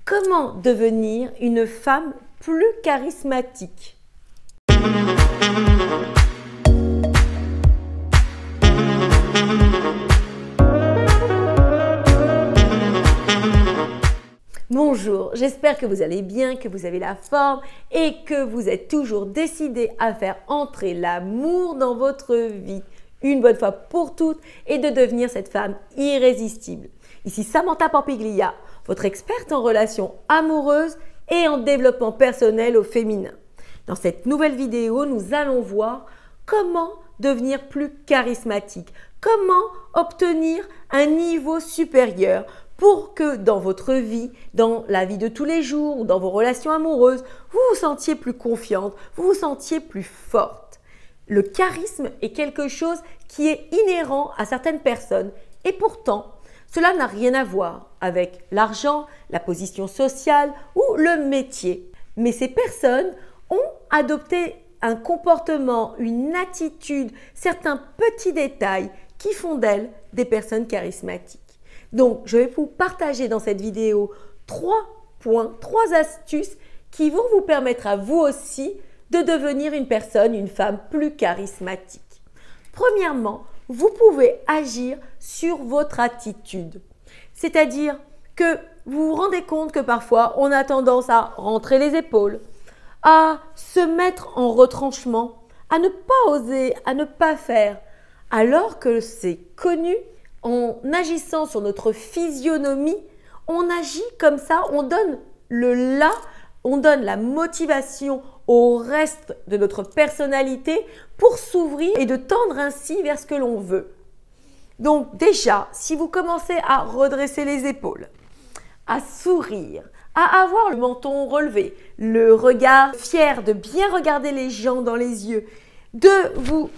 Comment devenir une femme plus charismatique? Bonjour, j'espère que vous allez bien, que vous avez la forme et que vous êtes toujours décidé à faire entrer l'amour dans votre vie une bonne fois pour toutes et de devenir cette femme irrésistible. Ici Samantha Pampiglia, votre experte en relations amoureuses et en développement personnel au féminin. Dans cette nouvelle vidéo, nous allons voir comment devenir plus charismatique, comment obtenir un niveau supérieur pour que dans votre vie, dans la vie de tous les jours, dans vos relations amoureuses, vous vous sentiez plus confiante, vous vous sentiez plus forte. Le charisme est quelque chose qui est inhérent à certaines personnes et pourtant, cela n'a rien à voir avec l'argent, la position sociale ou le métier. Mais ces personnes ont adopté un comportement, une attitude, certains petits détails qui font d'elles des personnes charismatiques. Donc, je vais vous partager dans cette vidéo 3 points, 3 astuces qui vont vous permettre à vous aussi de devenir une personne, une femme plus charismatique. Premièrement, vous pouvez agir sur votre attitude. C'est-à-dire que vous vous rendez compte que parfois, on a tendance à rentrer les épaules, à se mettre en retranchement, à ne pas oser, à ne pas faire, alors que c'est connu. En agissant sur notre physionomie, on agit comme ça, on donne le là, on donne la motivation au reste de notre personnalité pour s'ouvrir et de tendre ainsi vers ce que l'on veut. Donc déjà, si vous commencez à redresser les épaules, à sourire, à avoir le menton relevé, le regard fier de bien regarder les gens dans les yeux, de vous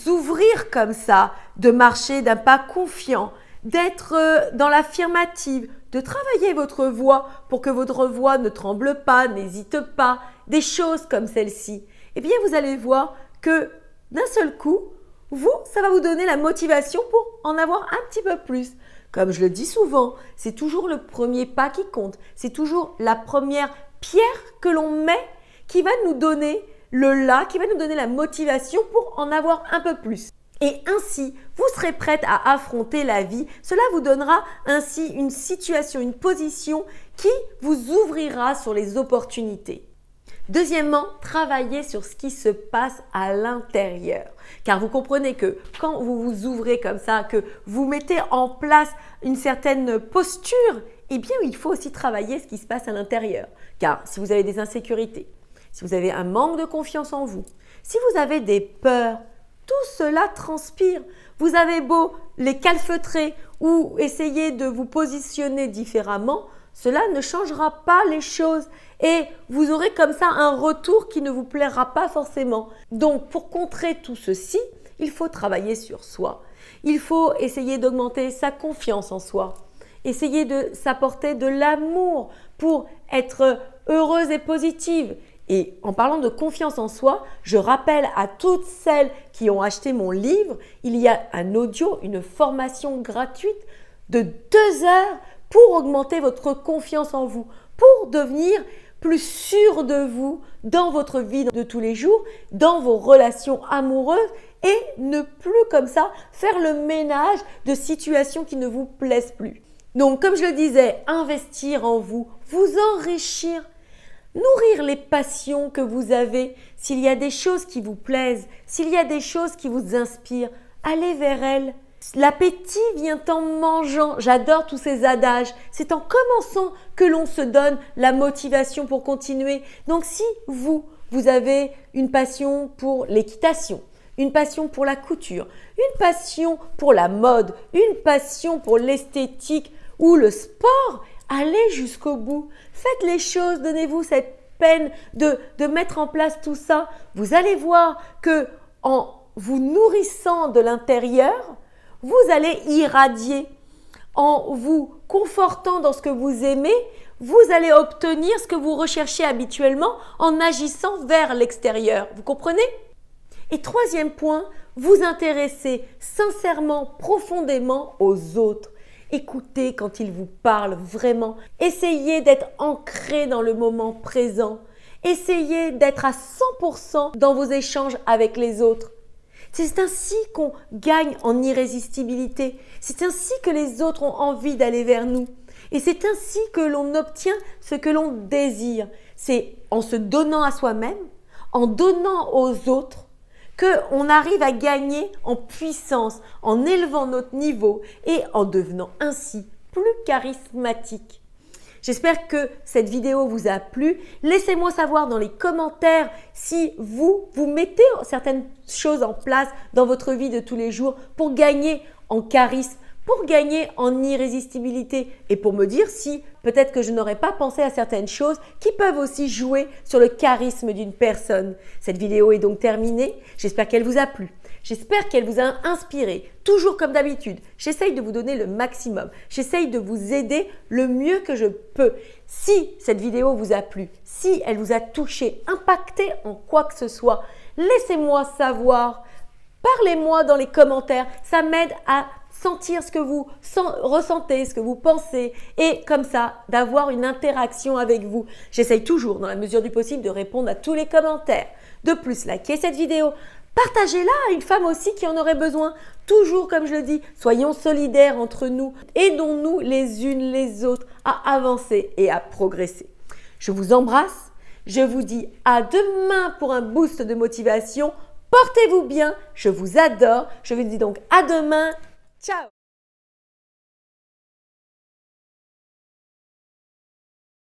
ouvrir comme ça, de marcher d'un pas confiant, d'être dans l'affirmative, de travailler votre voix pour que votre voix ne tremble pas, n'hésite pas, des choses comme celle-ci, eh bien vous allez voir que d'un seul coup, ça va vous donner la motivation pour en avoir un petit peu plus. Comme je le dis souvent, c'est toujours le premier pas qui compte, c'est toujours la première pierre que l'on met qui va nous donner le là, qui va nous donner la motivation pour en avoir un peu plus. Et ainsi, vous serez prête à affronter la vie. Cela vous donnera ainsi une situation, une position qui vous ouvrira sur les opportunités. Deuxièmement, travaillez sur ce qui se passe à l'intérieur. Car vous comprenez que quand vous vous ouvrez comme ça, que vous mettez en place une certaine posture, eh bien, il faut aussi travailler ce qui se passe à l'intérieur. Car si vous avez des insécurités, si vous avez un manque de confiance en vous, si vous avez des peurs, tout cela transpire. Vous avez beau les calfeutrer ou essayer de vous positionner différemment, cela ne changera pas les choses et vous aurez comme ça un retour qui ne vous plaira pas forcément. Donc, pour contrer tout ceci, il faut travailler sur soi. Il faut essayer d'augmenter sa confiance en soi. Essayer de s'apporter de l'amour pour être heureuse et positive. Et en parlant de confiance en soi, je rappelle à toutes celles qui ont acheté mon livre, il y a un audio, une formation gratuite de 2 heures pour augmenter votre confiance en vous, pour devenir plus sûr de vous dans votre vie de tous les jours, dans vos relations amoureuses et ne plus comme ça faire le ménage de situations qui ne vous plaisent plus. Donc comme je le disais, investir en vous, vous enrichir, nourrir les passions que vous avez. S'il y a des choses qui vous plaisent, s'il y a des choses qui vous inspirent, allez vers elles. L'appétit vient en mangeant. J'adore tous ces adages. C'est en commençant que l'on se donne la motivation pour continuer. Donc si vous avez une passion pour l'équitation, une passion pour la couture, une passion pour la mode, une passion pour l'esthétique ou le sport, allez jusqu'au bout. Faites les choses, donnez-vous cette peine de mettre en place tout ça. Vous allez voir que en vous nourrissant de l'intérieur, vous allez irradier. En vous confortant dans ce que vous aimez, vous allez obtenir ce que vous recherchez habituellement en agissant vers l'extérieur. Vous comprenez? Et troisième point, vous intéressez sincèrement, profondément aux autres. Écoutez quand il vous parle vraiment. Essayez d'être ancré dans le moment présent. Essayez d'être à 100% dans vos échanges avec les autres. C'est ainsi qu'on gagne en irrésistibilité. C'est ainsi que les autres ont envie d'aller vers nous. Et c'est ainsi que l'on obtient ce que l'on désire. C'est en se donnant à soi-même, en donnant aux autres, qu'on arrive à gagner en puissance, en élevant notre niveau et en devenant ainsi plus charismatique. J'espère que cette vidéo vous a plu. Laissez-moi savoir dans les commentaires si vous mettez certaines choses en place dans votre vie de tous les jours pour gagner en charisme, pour gagner en irrésistibilité et pour me dire si peut-être que je n'aurais pas pensé à certaines choses qui peuvent aussi jouer sur le charisme d'une personne. Cette vidéo est donc terminée. J'espère qu'elle vous a plu. J'espère qu'elle vous a inspiré. Toujours comme d'habitude, j'essaye de vous donner le maximum. J'essaye de vous aider le mieux que je peux. Si cette vidéo vous a plu, si elle vous a touché, impacté en quoi que ce soit, laissez-moi savoir. Parlez-moi dans les commentaires. Ça m'aide à sentir ce que vous ressentez, ce que vous pensez et comme ça, d'avoir une interaction avec vous. J'essaye toujours, dans la mesure du possible, de répondre à tous les commentaires. De plus, likez cette vidéo. Partagez-la à une femme aussi qui en aurait besoin. Toujours, comme je le dis, soyons solidaires entre nous. Aidons-nous les unes les autres à avancer et à progresser. Je vous embrasse. Je vous dis à demain pour un boost de motivation. Portez-vous bien. Je vous adore. Je vous dis donc à demain. Ciao!